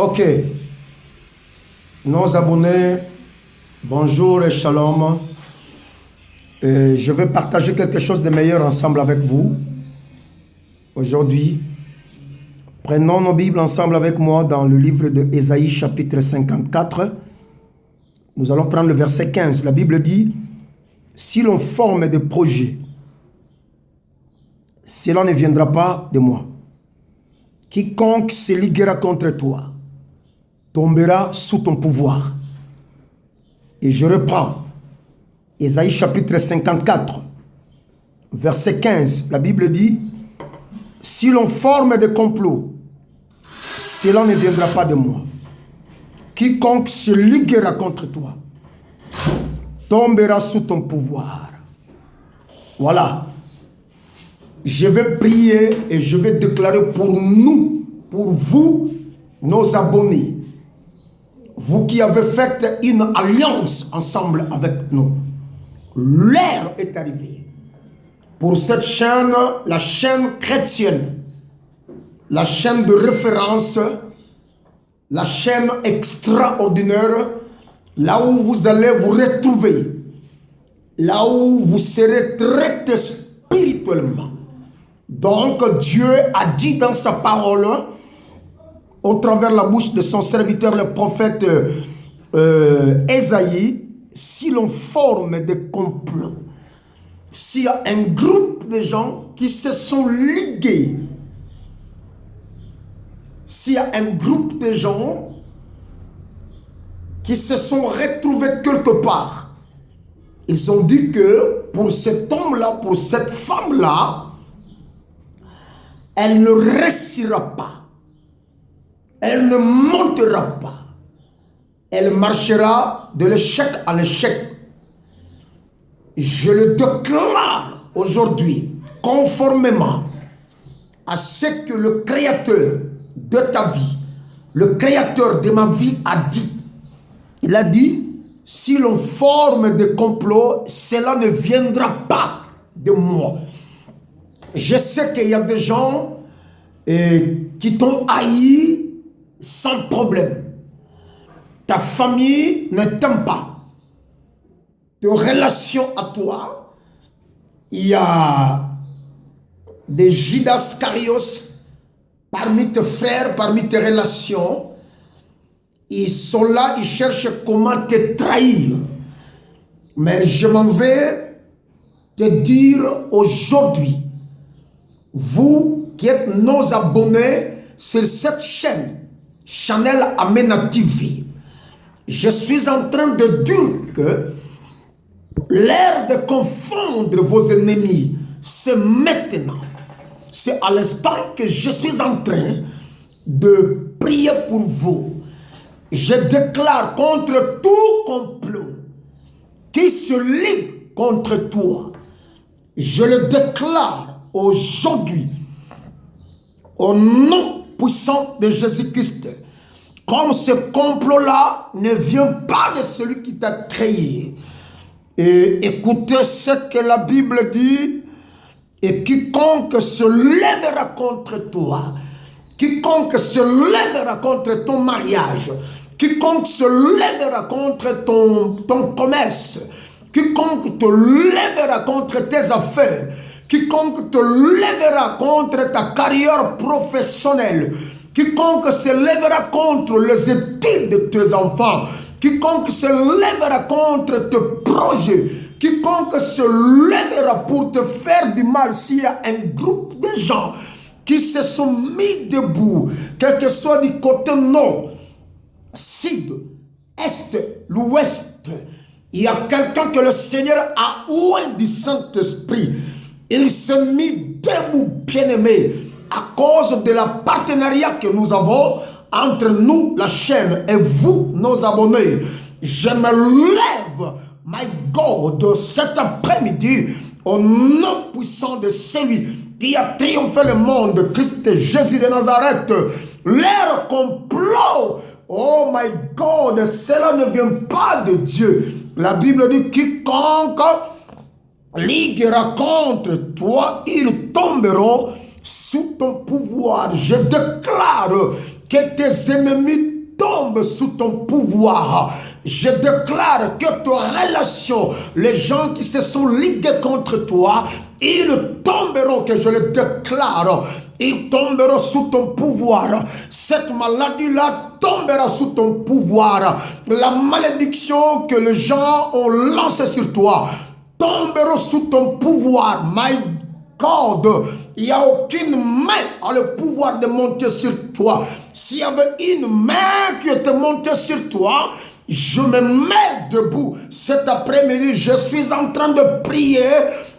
Ok. Nos abonnés, bonjour et shalom. Je vais partager quelque chose de meilleur ensemble avec vous. Aujourd'hui, prenons nos Bibles ensemble avec moi dans le livre de Ésaïe chapitre 54. Nous allons prendre le verset 15. La Bible dit, « Si l'on forme des projets, cela ne viendra pas de moi. Quiconque se liguera contre toi tombera sous ton pouvoir. » Et je reprends. Ésaïe chapitre 54, verset 15. La Bible dit, « Si l'on forme des complots, cela ne viendra pas de moi. Quiconque se liguera contre toi tombera sous ton pouvoir. » Voilà. Je vais prier et je vais déclarer pour nous, pour vous, nos abonnés, vous qui avez fait une alliance ensemble avec nous. L'heure est arrivée pour cette chaîne, la chaîne chrétienne, la chaîne de référence, la chaîne extraordinaire, là où vous allez vous retrouver, là où vous serez traités spirituellement. Donc Dieu a dit dans sa parole, au travers la bouche de son serviteur le prophète Ésaïe, si l'on forme des complots, s'il y a un groupe de gens qui se sont ligués, s'il y a un groupe de gens qui se sont retrouvés quelque part, ils ont dit que pour cet homme-là, pour cette femme-là, elle ne réussira pas, elle ne montera pas, elle marchera de l'échec à l'échec. Je le déclare aujourd'hui, conformément à ce que le Créateur de ta vie, le Créateur de ma vie a dit. Il a dit, si l'on forme des complots, cela ne viendra pas de moi. Je sais qu'il y a des gens qui t'ont haï sans problème. Ta famille ne t'aime pas. De relation à toi, il y a des Judas Iscariot parmi tes frères, parmi tes relations. Ils sont là, ils cherchent comment te trahir. Mais je m'en vais te dire aujourd'hui, vous qui êtes nos abonnés sur cette chaîne, Channel Amena TV, je suis en train de dire que l'heure de confondre vos ennemis, c'est maintenant. C'est à l'instant que je suis en train de prier pour vous. Je déclare contre tout complot qui se ligue contre toi. Je le déclare aujourd'hui au nom puissant de Jésus-Christ. Comme ce complot-là ne vient pas de celui qui t'a créé. Et écoutez ce que la Bible dit. Et quiconque se lèvera contre toi, quiconque se lèvera contre ton mariage, quiconque se lèvera contre ton commerce, quiconque te lèvera contre tes affaires, quiconque te lèvera contre ta carrière professionnelle, quiconque se lèvera contre les études de tes enfants, quiconque se lèvera contre tes projets, quiconque se lèvera pour te faire du mal, s'il y a un groupe de gens qui se sont mis debout, quel que soit du côté nord, sud, est, l'ouest, il y a quelqu'un que le Seigneur a oint du Saint-Esprit. Il s'est mis debout, bien-aimé, à cause de la partenariat que nous avons entre nous, la chaîne, et vous, nos abonnés. Je me lève, my God, cet après-midi, au nom puissant de celui qui a triomphé le monde, Christ Jésus de Nazareth. Leur complot, oh my God, cela ne vient pas de Dieu. La Bible dit, quiconque liguera contre toi, ils tomberont sous ton pouvoir. Je déclare que tes ennemis tombent sous ton pouvoir. Je déclare que tes relations, les gens qui se sont ligués contre toi, ils tomberont, que je le déclare, ils tomberont sous ton pouvoir. Cette maladie-là tombera sous ton pouvoir. La malédiction que les gens ont lancée sur toi tomberont sous ton pouvoir. My God, il n'y a aucune main à le pouvoir de monter sur toi. S'il y avait une main qui était montée sur toi, je me mets debout cet après-midi. Je suis en train de prier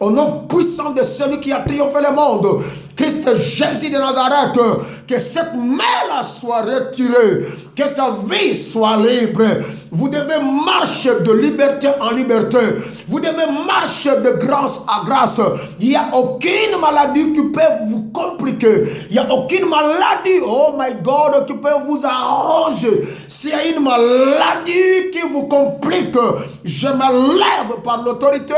au nom puissant de celui qui a triomphé le monde, Christ Jésus de Nazareth, que cette main-là soit retirée, que ta vie soit libre. Vous devez marcher de liberté en liberté. Vous devez marcher de grâce à grâce. Il n'y a aucune maladie qui peut vous compliquer. Il n'y a aucune maladie, oh my God, qui peut vous arranger. S'il y a une maladie qui vous complique, je me lève par l'autorité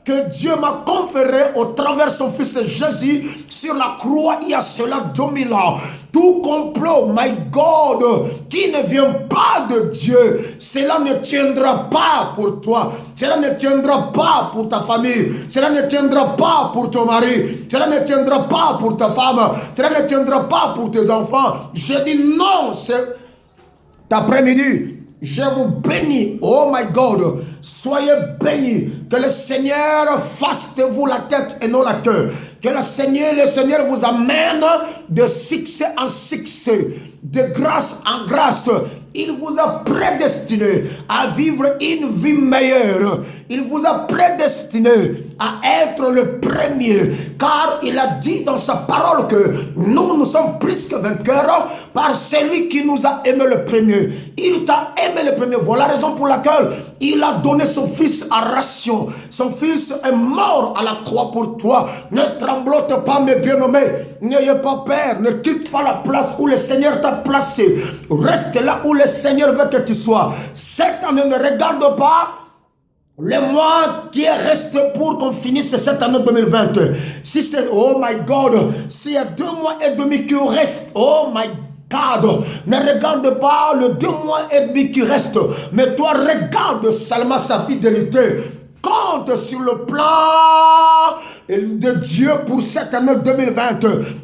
que Dieu m'a conféré au travers de son Fils Jésus sur la croix il y a cela 2000 ans. Tout complot, my God, qui ne vient pas de Dieu, cela ne tiendra pas pour toi. Cela ne tiendra pas pour ta famille. Cela ne tiendra pas pour ton mari. Cela ne tiendra pas pour ta femme. Cela ne tiendra pas pour tes enfants. Je dis non, cet après-midi. Je vous bénis, oh my God, soyez bénis, que le Seigneur fasse de vous la tête et non la queue, que le Seigneur vous amène de succès en succès, de grâce en grâce. Il vous a prédestiné à vivre une vie meilleure. Il vous a prédestiné à être le premier. Car il a dit dans sa parole que nous sommes plus que vainqueurs par celui qui nous a aimé le premier. Il t'a aimé le premier. Voilà la raison pour laquelle il a donné son fils à ration. Son fils est mort à la croix pour toi. Ne tremblote pas, mes bien-aimés. N'ayez pas peur. Ne quitte pas la place où le Seigneur t'a placé. Reste là où le Seigneur veut que tu sois. Cette année, ne regarde pas le mois qui est resté pour qu'on finisse cette année 2020. Si c'est, oh my God, s'il y a 2 mois et demi qui restent, oh my God, ne regarde pas le 2 mois et demi qui restent, mais toi regarde seulement sa fidélité. Compte sur le plan de Dieu pour cette année 2020.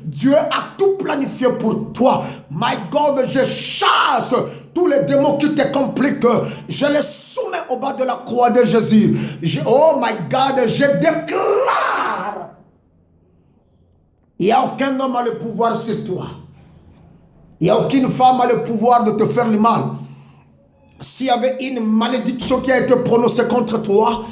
Dieu a tout planifié pour toi. My God, je chasse tous les démons qui te compliquent. Je les soumets au bas de la croix de Jésus. Oh my God, je déclare, il n'y a aucun homme à le pouvoir sur toi. Il n'y a aucune femme à le pouvoir de te faire le mal. S'il y avait une malédiction qui a été prononcée contre toi,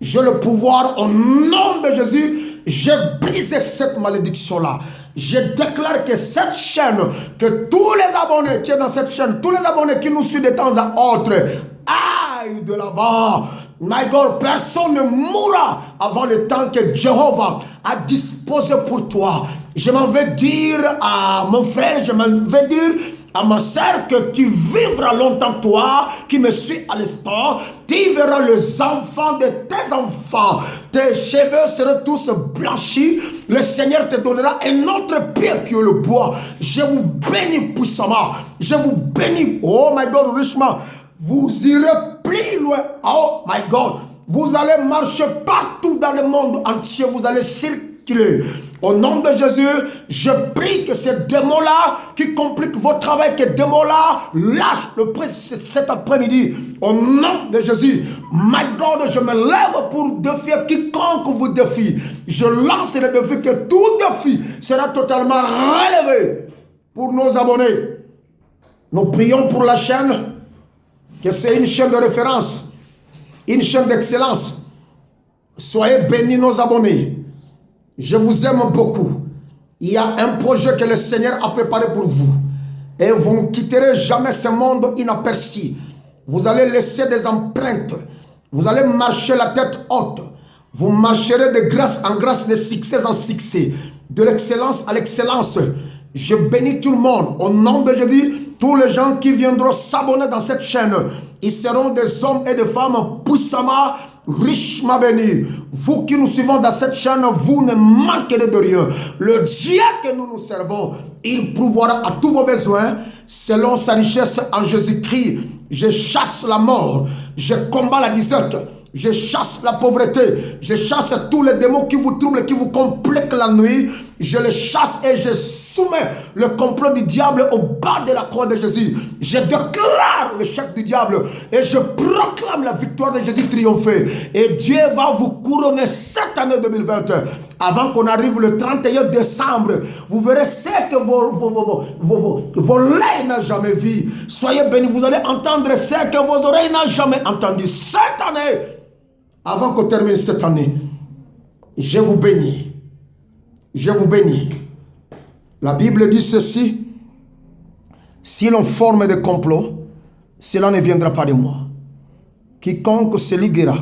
j'ai le pouvoir au nom de Jésus. J'ai brisé cette malédiction-là. Je déclare que cette chaîne, que tous les abonnés qui sont dans cette chaîne, tous les abonnés qui nous suivent de temps à autre, aillent de l'avant. My God, personne ne mourra avant le temps que Jéhovah a disposé pour toi. Je m'en vais dire à mon frère, je m'en vais dire à ma sœur que tu vivras longtemps, toi qui me suis à l'instant. Tu verras les enfants de tes enfants. Tes cheveux seront tous blanchis. Le Seigneur te donnera un autre pied que le bois. Je vous bénis puissamment. Je vous bénis, oh my God, richement. Vous irez plus loin. Oh my God. Vous allez marcher partout dans le monde entier. Vous allez circuler. Au nom de Jésus, je prie que ces démons-là qui compliquent votre travail, que ces démons-là lâchent le prix cet après-midi. Au nom de Jésus, my God, je me lève pour défier quiconque vous défie. Je lance le défi que tout défi sera totalement relevé pour nos abonnés. Nous prions pour la chaîne, que c'est une chaîne de référence, une chaîne d'excellence. Soyez bénis nos abonnés. Je vous aime beaucoup. Il y a un projet que le Seigneur a préparé pour vous. Et vous ne quitterez jamais ce monde inaperçu. Vous allez laisser des empreintes. Vous allez marcher la tête haute. Vous marcherez de grâce en grâce, de succès en succès. De l'excellence à l'excellence. Je bénis tout le monde. Au nom de Jésus, tous les gens qui viendront s'abonner dans cette chaîne, ils seront des hommes et des femmes puissamment richement béni. Vous qui nous suivons dans cette chaîne, vous ne manquerez de rien. Le Dieu que nous servons, il pourvoira à tous vos besoins selon sa richesse en Jésus-Christ. Je chasse la mort, je combats la disette, je chasse la pauvreté, je chasse tous les démons qui vous troublent, qui vous compliquent la nuit. Je les chasse et je soumets le complot du diable au bas de la croix de Jésus. Je déclare l'échec du diable et je proclame la victoire de Jésus triomphée. Et Dieu va vous couronner cette année 2020. Avant qu'on arrive le 31 décembre, vous verrez ce que vos oreilles n'ont jamais vu. Soyez bénis, vous allez entendre ce que vos oreilles n'ont jamais entendu. Cette année, avant qu'on termine cette année, je vous bénis. Je vous bénis. La Bible dit ceci: si l'on forme des complots, cela ne viendra pas de moi. Quiconque se liguera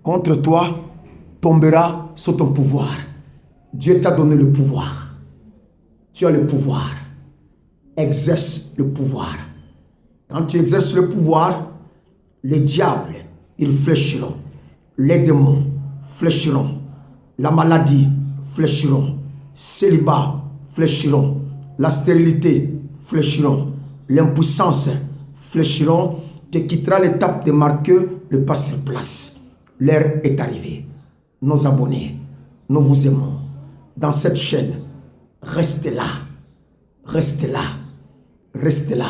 contre toi tombera sous ton pouvoir. Dieu t'a donné le pouvoir. Tu as le pouvoir. Exerce le pouvoir. Quand tu exerces le pouvoir, les diables, ils fléchiront. Les démons fléchiront. La maladie fléchiront. Célibat fléchiront. La stérilité fléchiront. L'impuissance fléchiront. Tu quitteras l'étape de marquer le pas sur place. L'heure est arrivée. Nos abonnés, nous vous aimons. Dans cette chaîne, restez là. Restez là. Restez là.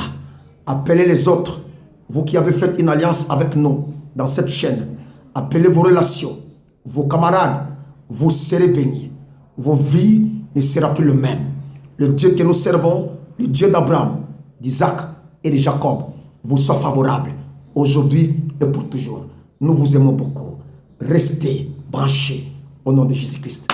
Appelez les autres. Vous qui avez fait une alliance avec nous dans cette chaîne, appelez vos relations, vos camarades. Vous serez bénis. Vos vies ne seront plus le même. Le Dieu que nous servons, le Dieu d'Abraham, d'Isaac et de Jacob, vous soit favorable aujourd'hui et pour toujours. Nous vous aimons beaucoup. Restez branchés au nom de Jésus-Christ.